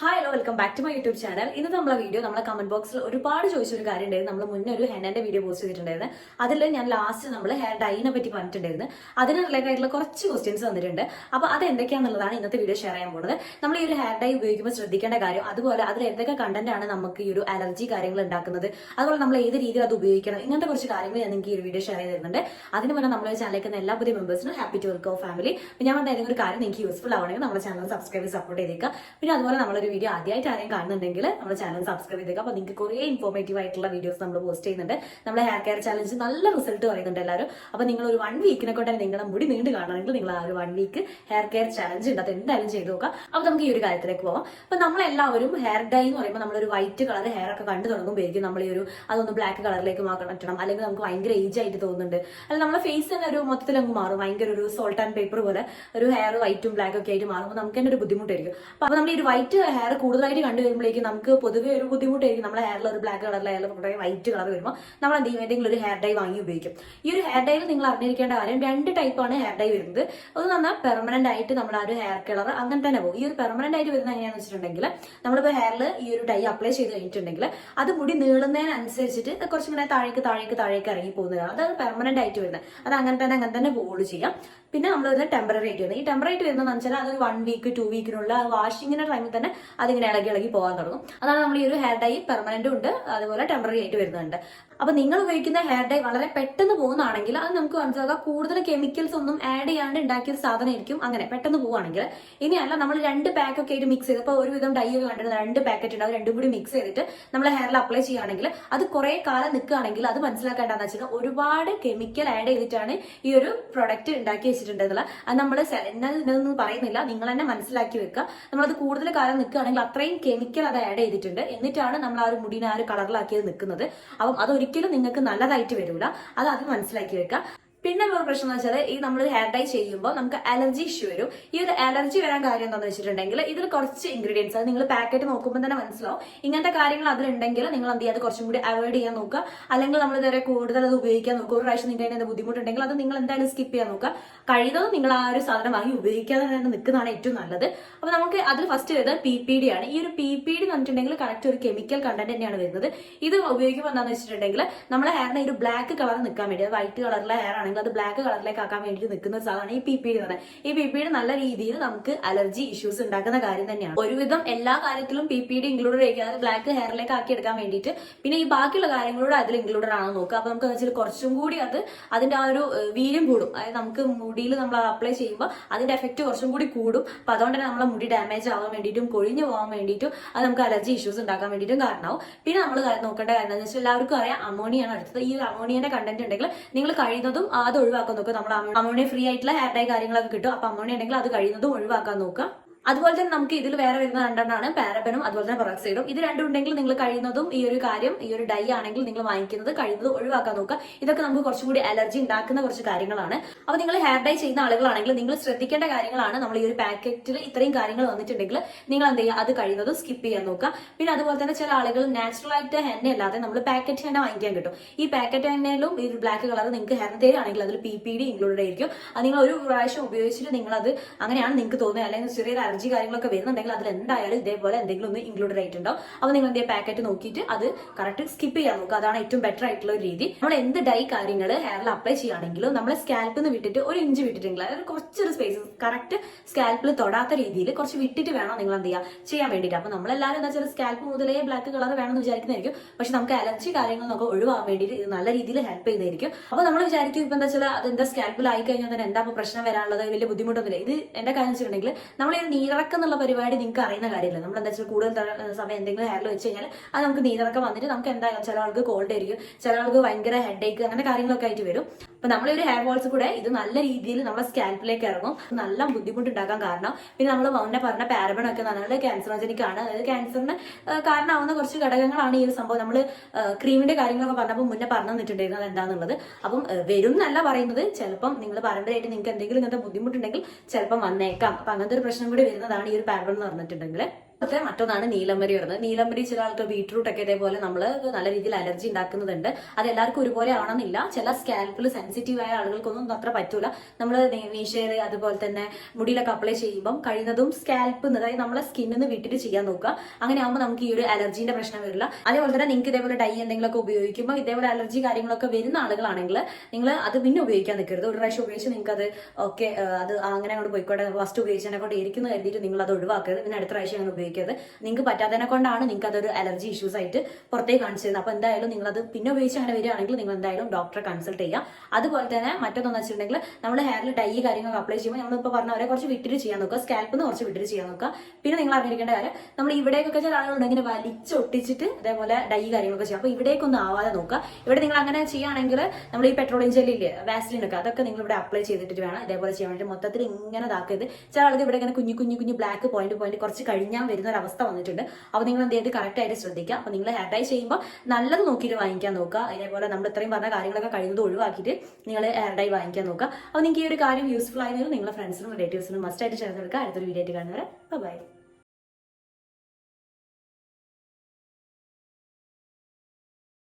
Hi hello welcome back to my YouTube channel. ഇന്നത്തെ നമ്മളെ video നമ്മളെ കമന്റ് ബോക്സിൽ ഒരുപാട് ചോദിച്ചൊരു കാര്യം ഉണ്ടായിരുന്നു. നമ്മൾ മുന്നേ ഒരു ഹെന്നന്റെ വീഡിയോ പോസ്റ്റ് ചെയ്തിട്ടുണ്ടായിരുന്നു. അതിൽ ഞാൻ ലാസ്റ്റ് നമ്മൾ ഹെയർ ഡൈനെ പറ്റി പറഞ്ഞിട്ടുണ്ടായിരുന്നു. അതിന് റിലേറ്റഡ് ആയിട്ടുള്ള കുറച്ച് ക്വസ്റ്റ്യൻസ് വന്നിട്ടുണ്ട്. അപ്പോൾ അത് എന്തൊക്കെയാണെന്നുള്ളതാണ് ഇന്നത്തെ വീഡിയോ ഷെയർ ചെയ്യാൻ പോകുന്നത്. നമ്മൾ ഈ ഒരു ഹെയർ ഡൈ ഉപയോഗിക്കുമ്പോൾ ശ്രദ്ധിക്കേണ്ട കാര്യം, അതുപോലെ അതിൽ എന്തൊക്കെ കണ്ടന്റ് ആണ് നമുക്ക് ഈ ഒരു അലർജി കാര്യങ്ങൾ ഉണ്ടാക്കുന്നത്, അതുപോലെ നമ്മൾ ഏത് രീതിയിൽ അത് ഉപയോഗിക്കണം, ഇങ്ങനത്തെ കുറച്ച് കാര്യങ്ങൾ ഞാൻ നിങ്ങൾക്ക് ഈ ഒരു വീഡിയോ ഷെയർ ചെയ്ത് തരുന്നുണ്ട്. അതിന് മുന്നേ നമ്മുടെ ചാനലിലേക്ക് എല്ലാ പുതിയ മെമ്പേഴ്സിനും ഹാപ്പി ടു വെൽക്കം ഫാമിലി. ഞാൻ പറഞ്ഞ ഏതെങ്കിലും ഒരു കാര്യം നിങ്ങൾക്ക് യൂസ്ഫുൾ ആവണമെങ്കിൽ നമ്മുടെ ചാനൽ സബ്സ്ക്രൈബ് സപ്പോർട്ട് ചെയ്തേക്കാം. പിന്നെ അതുപോലെ നമ്മളൊരു വീഡിയോ ആദ്യമായിട്ട് ആരെയും കാണുന്നുണ്ടെങ്കിൽ നമ്മുടെ ചാനൽ സബ്സ്ക്രൈബ് ചെയ്തേക്കാം. അപ്പോൾ നിങ്ങൾക്ക് കുറേ ഇൻഫോർമേറ്റീവ് ആയിട്ടുള്ള വീഡിയോസ് നമ്മൾ പോസ്റ്റ് ചെയ്യുന്നുണ്ട്. നമ്മുടെ ഹെയർ കെയർ ചാലഞ്ച് നല്ല റിസൾട്ട് പറയുന്നുണ്ട് എല്ലാവരും. അപ്പോൾ നിങ്ങൾ ഒരു 1 വീക്കിനെ കൊണ്ട് നിങ്ങളുടെ മുടി നീണ്ട് കാണണമെങ്കിൽ നിങ്ങൾ ആ ഒരു 1 വീക്ക് ഹെയർ കെയർ ചാലഞ്ച് ഉണ്ട്, അത് എന്തായാലും ചെയ്ത് നോക്കാം. അപ്പോൾ നമുക്ക് ഈ ഒരു കാര്യത്തിലേക്ക് പോകാം. അപ്പോൾ നമ്മളെല്ലാവരും ഹെയർ ഡൈ എന്ന് പറയുമ്പോൾ നമ്മളൊരു വൈറ്റ് കളർ ഹെയർ ഒക്കെ കണ്ടു തുടങ്ങുമ്പോഴേക്കും നമ്മൾ ഈ ഒരു അതൊന്ന് ബ്ലാക്ക് കളറിലേക്ക് മാറ്റണം, അല്ലെങ്കിൽ നമുക്ക് ഭയങ്കര ഏജ് ആയിട്ട് തോന്നുന്നുണ്ട്, അല്ലെങ്കിൽ നമ്മുടെ ഫേസ് തന്നെ ഒരു മൊത്തത്തിൽ അങ്ങ് മാറും, ഭയങ്കര ഒരു സോൾട്ട് ആൻഡ് പേപ്പർ പോലെ ഒരു ഹെയർ വൈറ്റും ബ്ലാക്കും ഒക്കെ ആയിട്ട് മാറുമ്പോൾ നമുക്ക് തന്നെ ഒരു ബുദ്ധിമുട്ടായിരിക്കും. അപ്പോൾ നമ്മൾ ഈ ഒരു വൈറ്റ് ഹെയർ കൂടുതലായിട്ട് കണ്ടുവരുമ്പോഴേക്കും നമുക്ക് പൊതുവെ ഒരു ബുദ്ധിമുട്ടായിരിക്കും. നമ്മുടെ ഹെയറിൽ ഒരു ബ്ലാക്ക് കളറിലെ ഹെയർ വൈറ്റ് കളർ വരുമ്പോൾ നമ്മൾ എന്ത് ചെയ്യും, ഏതെങ്കിലും ഒരു ഹെയർ ഡൈ വാങ്ങി ഉപയോഗിക്കും. ഈ ഒരു ഹെയർ ഡൈയിൽ നിങ്ങൾ അറിഞ്ഞിരിക്കേണ്ട കാര്യം, 2 ടൈപ്പാണ് ഹെയർ ഡൈ വരുന്നത്. അത് പറഞ്ഞാൽ പെർമനന്റ് ആയിട്ട് നമ്മുടെ ആ ഒരു ഹെയർ കളർ അങ്ങനെ തന്നെ പോകും. ഈ ഒരു പെർമനന്റ് ആയിട്ട് വരുന്നത് എങ്ങനെയാണെന്ന് വെച്ചിട്ടുണ്ടെങ്കിൽ, നമ്മളിപ്പോൾ ഹെയറിൽ ഈ ഒരു ഡൈ അപ്ലൈ ചെയ്ത് കഴിഞ്ഞിട്ടുണ്ടെങ്കിൽ അത് മുടി നീളുന്നതിനനുസരിച്ചിട്ട് കുറച്ചിങ്ങനെ താഴേക്ക് ഇറങ്ങി പോകുന്നതാണ്. അതാണ് പെർമനന്റ് ആയിട്ട് വരുന്നത്. അത് അങ്ങനെ തന്നെ പോവുള്ളൂ ചെയ്യാം. പിന്നെ നമ്മൾ വരുന്നത് ടെമ്പററി ആയിട്ട് വരുന്നത്. ഈ ടെമ്പററി ആയിട്ട് വരുന്നതെന്ന് വെച്ചാൽ അതൊരു 1 വീക്ക് 2 വീക്കിനുള്ള വാഷിങ്ങിന്റെ ടൈമിൽ തന്നെ അതിങ്ങനെ ഇളകി പോകാൻ തുടങ്ങും. അതാണ് നമ്മൾ ഈ ഒരു ഹെയർ ഡൈ പെർമനന്റും ഉണ്ട്, അതുപോലെ ടെമ്പററി ആയിട്ട് വരുന്നുണ്ട്. അപ്പൊ നിങ്ങൾ ഉപയോഗിക്കുന്ന ഹെയർ ഡൈ വളരെ പെട്ടെന്ന് പോകുന്നതാണെങ്കിൽ അത് നമുക്ക് മനസ്സിലാക്കാം കൂടുതൽ കെമിക്കൽസ് ഒന്നും ആഡ് ചെയ്യാണ്ട് ഉണ്ടാക്കിയ സാധനമായിരിക്കും. അങ്ങനെ പെട്ടെന്ന് പോവുകയാണെങ്കിൽ ഇനിയല്ല, നമ്മൾ 2 പാക്ക് ഒക്കെ ആയിട്ട് മിക്സ് ചെയ്ത്, ഇപ്പോൾ ഒരുവിധം ഡൈ ഒക്കെ കണ്ടിട്ട് 2 പാക്കറ്റ് ഉണ്ടാവും, രണ്ടും കൂടി മിക്സ് ചെയ്തിട്ട് നമ്മൾ ഹെയറിൽ അപ്ലൈ ചെയ്യുകയാണെങ്കിൽ അത് കുറെ കാലം നിൽക്കുകയാണെങ്കിൽ അത് മനസ്സിലാക്കേണ്ടതെന്ന് വെച്ചാൽ ഒരുപാട് കെമിക്കൽ ആഡ് ചെയ്തിട്ടാണ് ഈ ഒരു പ്രൊഡക്റ്റ് ഉണ്ടാക്കി വെച്ചിട്ടുണ്ടെന്നുള്ള. അത് നമ്മൾ എന്നൊന്നും പറയുന്നില്ല, നിങ്ങൾ തന്നെ മനസ്സിലാക്കി വെക്കുക. നമ്മളത് കൂടുതൽ കാലം നിൽക്കുകയാണെങ്കിൽ അത്രയും കെമിക്കൽ അത് ആഡ് ചെയ്തിട്ടുണ്ട്, എന്നിട്ടാണ് നമ്മൾ ആ ഒരു മുടിനെ ആ ഒരു കളറിലാക്കിയത് നിൽക്കുന്നത്. അപ്പം അതൊരിക്കലും നിങ്ങൾക്ക് നല്ലതായിട്ട് വരില്ല, അത് മനസ്സിലാക്കി വെക്കുക. പിന്നെ ഒരു പ്രശ്നം എന്ന് വെച്ചാൽ, ഈ നമ്മൾ ഹെയർ ഡൈ ചെയ്യുമ്പോൾ നമുക്ക് അലർജി ഇഷ്യൂ വരും. ഈ ഒരു അലർജി വരാൻ കാര്യം എന്താണെന്ന് വെച്ചിട്ടുണ്ടെങ്കിൽ, ഇതിൽ കുറച്ച് ഇൻഗ്രീഡിയൻസ്, അത് നിങ്ങൾ പാക്കറ്റ് നോക്കുമ്പോൾ തന്നെ മനസ്സിലാവും. ഇങ്ങനത്തെ കാര്യങ്ങൾ അതിലുണ്ടെങ്കിൽ നിങ്ങൾ എന്ത് ചെയ്യുക, കുറച്ചും കൂടി അവോയ്ഡ് ചെയ്യാൻ നോക്കുക. അല്ലെങ്കിൽ നമ്മൾ ഇതുവരെ കൂടുതൽ അത് ഉപയോഗിക്കാൻ നോക്കുക. ഒരു പ്രാവശ്യം നിങ്ങൾക്ക് അതിന്റെ ബുദ്ധിമുട്ടുണ്ടെങ്കിൽ അത് നിങ്ങൾ എന്തായാലും സ്കിപ്പ് ചെയ്യാൻ നോക്കുക. കഴിയുന്നതും നിങ്ങൾ ആ ഒരു സാധനം വാങ്ങി ഉപയോഗിക്കാതെ തന്നെ നിൽക്കുന്നതാണ് ഏറ്റവും നല്ലത്. അപ്പൊ നമുക്ക് അതിൽ ഫസ്റ്റ് വരുന്നത് PPD ആണ്. ഈ ഒരു PPD എന്ന് പറഞ്ഞിട്ടുണ്ടെങ്കിൽ കറക്റ്റ് ഒരു കെമിക്കൽ കണ്ടന്റ് തന്നെയാണ് വരുന്നത്. ഇത് ഉപയോഗിക്കുമ്പോൾ എന്താണെന്ന് വെച്ചിട്ടുണ്ടെങ്കിൽ നമ്മുടെ ഹെയറിന് ഒരു ബ്ലാക്ക് കളർ നിൽക്കാൻ വേണ്ടി, വൈറ്റ് കളറിലെ ഹെയർ ആണെങ്കിൽ അത് ബ്ലാക്ക് കളറിലേക്ക് ആക്കാൻ വേണ്ടി നിൽക്കുന്ന ഒരു സാധനമാണ് ഈ PPD എന്ന് പറയുന്നത്. ഈ PPD നല്ല രീതിയിൽ നമുക്ക് അലർജി ഇഷ്യൂസ് ഉണ്ടാക്കുന്ന കാര്യം തന്നെയാണ്. ഒരുവിധം എല്ലാ കാര്യത്തിലും PPD ഇൻക്ലൂഡ് ചെയ്യുക, അത് ബ്ലാക്ക് ഹെയറിലേക്ക് ആക്കി എടുക്കാൻ വേണ്ടിയിട്ട്. പിന്നെ ഈ ബാക്കിയുള്ള കാര്യങ്ങളോട് അതിൽ ഇൻക്ലൂഡഡ് ആണോ നോക്കുക. അപ്പൊ നമുക്ക് വെച്ചാൽ കുറച്ചും കൂടി അതിന്റെ ആ ഒരു വീര്യം കൂടും. അതായത് നമുക്ക് മുടിയിൽ നമ്മൾ അപ്ലൈ ചെയ്യുമ്പോൾ അതിന്റെ എഫക്ട് കുറച്ചും കൂടി കൂടും. അപ്പൊ അതുകൊണ്ട് തന്നെ നമ്മളെ മുടി ഡാമേജ് ആവാൻ വേണ്ടിയിട്ടും കൊഴിഞ്ഞു പോകാൻ വേണ്ടിയിട്ടും അത് നമുക്ക് അലർജി ഇഷ്യൂസ് ഉണ്ടാക്കാൻ വേണ്ടിയിട്ടും കാരണമാവും. പിന്നെ നമ്മൾ നോക്കേണ്ട കാര്യം എന്താണെന്ന് വെച്ചാൽ, എല്ലാവർക്കും അറിയാം അമോണിയാണ് അടുത്തത്. ഈ അമോണിയന്റെ കണ്ടന്റ് ഉണ്ടെങ്കിൽ നിങ്ങൾ കഴിയുന്നതും അത് ഒഴിവാക്കാൻ നോക്കുക. നമ്മൾ അമോണിയ ഫ്രീ ആയിട്ടുള്ള ഹെയർ ഡൈ കാര്യങ്ങളൊക്കെ കിട്ടും. അപ്പൊ അമോണിയ ഉണ്ടെങ്കിൽ അത് കഴിയുന്നതും ഒഴിവാക്കാൻ നോക്കുക. അതുപോലെ തന്നെ നമുക്ക് ഇതിൽ വേറെ വരുന്ന 2 പാരബനും അതുപോലെ തന്നെ പെറോക്സൈഡും. ഇത് രണ്ടും ഉണ്ടെങ്കിൽ നിങ്ങൾ കഴിയുന്നതും ഈ ഒരു കാര്യം, ഈ ഒരു ഡൈ ആണെങ്കിൽ നിങ്ങൾ വാങ്ങിക്കുന്നത് കഴിയുന്നതും ഒഴിവാക്കാൻ നോക്കുക. ഇതൊക്കെ നമുക്ക് കുറച്ചും കൂടി അലർജി ഉണ്ടാക്കുന്ന കുറച്ച് കാര്യങ്ങളാണ്. അപ്പൊ നിങ്ങൾ ഹെയർ ഡൈ ചെയ്യുന്ന ആളുകളാണെങ്കിൽ നിങ്ങൾ ശ്രദ്ധിക്കേണ്ട കാര്യങ്ങളാണ്. നമ്മൾ ഈ ഒരു പാക്കറ്റിൽ ഇത്രയും കാര്യങ്ങൾ വന്നിട്ടുണ്ടെങ്കിൽ നിങ്ങൾ എന്ത് ചെയ്യുക, അത് കഴിയുന്നതും സ്കിപ്പ് ചെയ്യാൻ നോക്കുക. പിന്നെ അതുപോലെ തന്നെ ചില ആളുകൾ നാച്ചുറൽ ആയിട്ട് ഹെന്ന അല്ലാതെ നമ്മൾ പാക്കറ്റ് ഹെന്ന വാങ്ങിക്കാൻ കിട്ടും. ഈ പാക്കറ്റ് ഹെന്നയിലും ഈ ഒരു ബ്ലാക്ക് കളർ നിങ്ങൾക്ക് ഹെയർ തേരാണെങ്കിൽ അതിൽ PPD ഇൻക്ലൂഡഡ് ആയിരിക്കും. അത് നിങ്ങൾ ഒരു പ്രാവശ്യം ഉപയോഗിച്ചിട്ട് നിങ്ങളത് അങ്ങനെയാണ് നിങ്ങൾക്ക് തോന്നുന്നത്, അല്ലെങ്കിൽ ചെറിയ അലർജി കാര്യങ്ങളൊക്കെ വരുന്നുണ്ടെങ്കിൽ അതിൽ എന്തായാലും ഇതേപോലെ എന്തെങ്കിലും ഒന്ന് ഇൻക്ലൂഡഡ് ആയിട്ടുണ്ടാവും. അപ്പോൾ നിങ്ങൾ എന്തെങ്കിലും പാക്കറ്റ് നോക്കിയിട്ട് അത് കറക്റ്റ് സ്കിപ്പ് ചെയ്യാൻ നോക്കുക. അതാണ് ഏറ്റവും ബെറ്റർ ആയിട്ടുള്ള ഒരു രീതി. നമ്മൾ എന്ത് ഡൈ കാര്യങ്ങൾ ഹെയറിൽ അപ്ലൈ ചെയ്യുകയാണെങ്കിലും നമ്മളെ സ്കാൽപ്പിൽ നിന്ന് വിട്ടിട്ട് 1 ഇഞ്ച് വിട്ടിട്ടെങ്കിൽ, അതായത് കുറച്ചൊരു സ്പേസ് കറക്റ്റ് സ്കാൽപ്പിൽ തൊടാത്ത രീതിയിൽ കുറച്ച് വിട്ടിട്ട് വേണം നിങ്ങൾ എന്ത് ചെയ്യുക ചെയ്യാൻ വേണ്ടിയിട്ട്. അപ്പൊ നമ്മളെല്ലാവരും എന്താ വെച്ചാൽ സ്കാൽപ്പ് മുതലേ ബ്ലാക്ക് കളർ വേണമെന്ന് വിചാരിക്കുന്നതായിരിക്കും. പക്ഷെ നമുക്ക് അലർജി കാര്യങ്ങൾ നമുക്ക് ഒഴിവാക്കാൻ വേണ്ടിയിട്ട് ഇത് നല്ല രീതിയിൽ ഹെൽപ്പ് ചെയ്യുന്നതായിരിക്കും. അപ്പൊ നമ്മൾ വിചാരിക്കും ഇപ്പൊ എന്താ വെച്ചാൽ അത് എന്താ സ്കാൽപ്പിൽ ആയി കഴിഞ്ഞാൽ തന്നെ എന്താ പ്രശ്നം വരാനുള്ളത്, വലിയ ബുദ്ധിമുട്ടൊന്നുമില്ല. ഇത് എന്റെ കാര്യം വെച്ചിട്ടുണ്ടെങ്കിൽ നമ്മൾ നീരിറക്കം എന്നുള്ള പരിപാടി നിങ്ങൾക്ക് അറിയുന്ന കാര്യമില്ല. നമ്മൾ എന്താ വെച്ചാൽ കൂടുതൽ സമയം എന്തെങ്കിലും ഹെയറിൽ വെച്ച് കഴിഞ്ഞാൽ അത് നമുക്ക് നീരിറക്കം വന്നിട്ട് നമുക്ക് എന്തായാലും ചില ആൾക്ക് കോൾഡ് ആയിരിക്കും, ചില ആൾക്ക് ഭയങ്കര ഹെഡേക്ക്, അങ്ങനെ കാര്യങ്ങളൊക്കെ ആയിട്ട് വരും. അപ്പൊ നമ്മളൊരു ഹെയർ ഫോൾസ് കൂടെ ഇത് നല്ല രീതിയിൽ നമ്മുടെ സ്കാൽപ്പിലേക്ക് ഇറങ്ങും, നല്ല ബുദ്ധിമുട്ടുണ്ടാക്കാൻ കാരണം. പിന്നെ നമ്മൾ മുന്നേ പറഞ്ഞ പാരബൺ ഒക്കെ നല്ല ക്യാൻസറോജനിക് ആണ്. അതായത് ക്യാൻസറിന് കാരണമാവുന്ന കുറച്ച് ഘടകങ്ങളാണ് ഈ ഒരു സംഭവം. നമ്മൾ ക്രീമിന്റെ കാര്യങ്ങളൊക്കെ പറഞ്ഞപ്പോൾ മുന്നേ പറഞ്ഞു തന്നിട്ടുണ്ടായിരുന്നു അത് എന്താണെന്നുള്ളത്. അപ്പം വരും എന്നല്ല പറയുന്നത്, ചിലപ്പം നിങ്ങൾ പാരമ്പര്യമായിട്ട് നിങ്ങൾക്ക് എന്തെങ്കിലും ഇങ്ങനത്തെ ബുദ്ധിമുട്ടുണ്ടെങ്കിൽ ചിലപ്പം വന്നേക്കാം. അപ്പൊ അങ്ങനത്തെ ഒരു പ്രശ്നം കൂടി വരുന്നതാണ് ഈ ഒരു പാരബൺ എന്ന് പറഞ്ഞിട്ടുണ്ടെങ്കിൽ. അതെ മറ്റൊന്നാണ് നീലംബരി വരുന്നത്. നീലംബരി ചില ആൾക്ക് ബീട്രൂട്ട് ഒക്കെ ഇതേപോലെ നമ്മൾ നല്ല രീതിയിൽ അലർജി ഉണ്ടാക്കുന്നുണ്ട്. അത് എല്ലാവർക്കും ഒരുപോലെ ആവണമെന്നില്ല. ചില സ്കാൽപ്പിൽ സെൻസിറ്റീവ് ആയ ആളുകൾക്കൊന്നും അത്ര പറ്റൂല. നമ്മൾ മീശേര് അതുപോലെ തന്നെ മുടിയിലൊക്കെ അപ്ലൈ ചെയ്യുമ്പോൾ കഴിയുന്നതും സ്കാൽപ്പ് അതായത് നമ്മളെ സ്കിന്നിന്ന് വിട്ടിട്ട് ചെയ്യാൻ നോക്കുക. അങ്ങനെ ആകുമ്പോൾ നമുക്ക് ഈ ഒരു അലർജിന്റെ പ്രശ്നം വരില്ല. അതേപോലെ തന്നെ നിങ്ങൾക്ക് ഇതേപോലെ ഡൈ എന്തെങ്കിലുമൊക്കെ ഉപയോഗിക്കുമ്പോൾ ഇതേപോലെ അലർജി കാര്യങ്ങളൊക്കെ വരുന്ന ആളുകളാണെങ്കിൽ നിങ്ങൾ അത് പിന്നെ ഉപയോഗിക്കാൻ നിൽക്കരുത്. ഒരു പ്രാവശ്യം ഉപയോഗിച്ച് നിങ്ങൾക്ക് അത് ഓക്കെ അത് അങ്ങനെ അങ്ങോട്ട് പോയിക്കോട്ടെ, ഫസ്റ്റ് ഉപയോഗിച്ചതിനെ കൊണ്ട് ഇരിക്കുന്നു കരുതിയിട്ട് നിങ്ങൾ അത് ഒഴിവാക്കരുത്. പിന്നെ അടുത്ത പ്രാവശ്യം അങ്ങനെ ഉപയോഗിക്കരുത്. നിങ്ങൾക്ക് പറ്റാത്തതിനെ കൊണ്ടാണ് നിങ്ങൾക്ക് അതൊരു അലർജി ഇഷ്യൂസ് ആയിട്ട് പുറത്തേക്ക് കാണിച്ചിരുന്നത്. അപ്പൊ എന്തായാലും നിങ്ങൾ അത് പിന്നെ ഉപയോഗിച്ച് അങ്ങനെ വരികയാണെങ്കിൽ നിങ്ങൾ എന്തായാലും ഡോക്ടറെ കൺസൾട്ട് ചെയ്യുക. അതുപോലെ തന്നെ മറ്റൊന്നെന്ന് വെച്ചിട്ടുണ്ടെങ്കിൽ നമ്മൾ ഹെയറിൽ ഡൈ കാര്യങ്ങളൊക്കെ അപ്ലൈ ചെയ്യുമ്പോൾ നമ്മളിപ്പോൾ പറഞ്ഞവരെ കുറച്ച് വിട്ടിട്ട് ചെയ്യാൻ നോക്കുക. സ്കാൽപ്പിൽ നിന്ന് കുറച്ച് വിട്ടിട്ട് ചെയ്യാൻ നോക്കുക. പിന്നെ നിങ്ങൾ അറിഞ്ഞിരിക്കേണ്ട കാര്യം, നമ്മൾ ഇവിടേക്കൊക്കെ ചില ആളുകളുണ്ട് ഇങ്ങനെ വലിച്ചൊട്ടിച്ചിട്ട് അതേപോലെ ഡൈ കാര്യങ്ങളൊക്കെ ചെയ്യാം. അപ്പൊ ഇവിടേക്കൊന്നും ആവാതെ നോക്കുക. ഇവിടെ നിങ്ങൾ അങ്ങനെ ചെയ്യുകയാണെങ്കിൽ നമ്മൾ ഈ പെട്രോളിയം ജെല്ലില്ലേ, വാസ്ലിൻ ഒക്കെ, അതൊക്കെ നിങ്ങൾ ഇവിടെ അപ്ലൈ ചെയ്തിട്ട് വേണം ഇതേപോലെ ചെയ്യാൻ വേണ്ടി. മൊത്തത്തിൽ ഇങ്ങനെ ഇതാക്കരുത്. ചില ആൾക്ക് ഇവിടെ ഇങ്ങനെ കുഞ്ഞു ബ്ലാക്ക് പോയിന്റ് കുറച്ച് കഴിഞ്ഞാൽ വരുന്ന ഒരു അവസ്ഥ വന്നിട്ടുണ്ട്. അപ്പോൾ നിങ്ങൾ എന്ത് ചെയ്ത് കറക്റ്റ് ആയിട്ട് ശ്രദ്ധിക്കുക. അപ്പോൾ നിങ്ങൾ ഹെയർ ഡൈ ചെയ്യുമ്പോൾ നല്ലത് നോക്കിയിട്ട് വാങ്ങിക്കാൻ നോക്കുക. അതേപോലെ നമ്മൾ ഇത്രയും പറഞ്ഞ കാര്യങ്ങളൊക്കെ കഴിയുന്നത് ഒഴിവാക്കിയിട്ട് നിങ്ങൾ ഹെയർ ഡൈ വാങ്ങിക്കാൻ നോക്കുക. അപ്പോൾ നിങ്ങൾക്ക് ഈ ഒരു കാര്യം യൂസ്ഫുൾ ആയതെങ്കിൽ നിങ്ങളുടെ ഫ്രണ്ട്സിനും റിലേറ്റീവ്സിനും മസ്റ്റ് ആയിട്ട് ചേർന്ന് എടുക്കുക. അടുത്തൊരു വീഡിയോ ആയിട്ട് കാണുന്നവരെ ബൈ.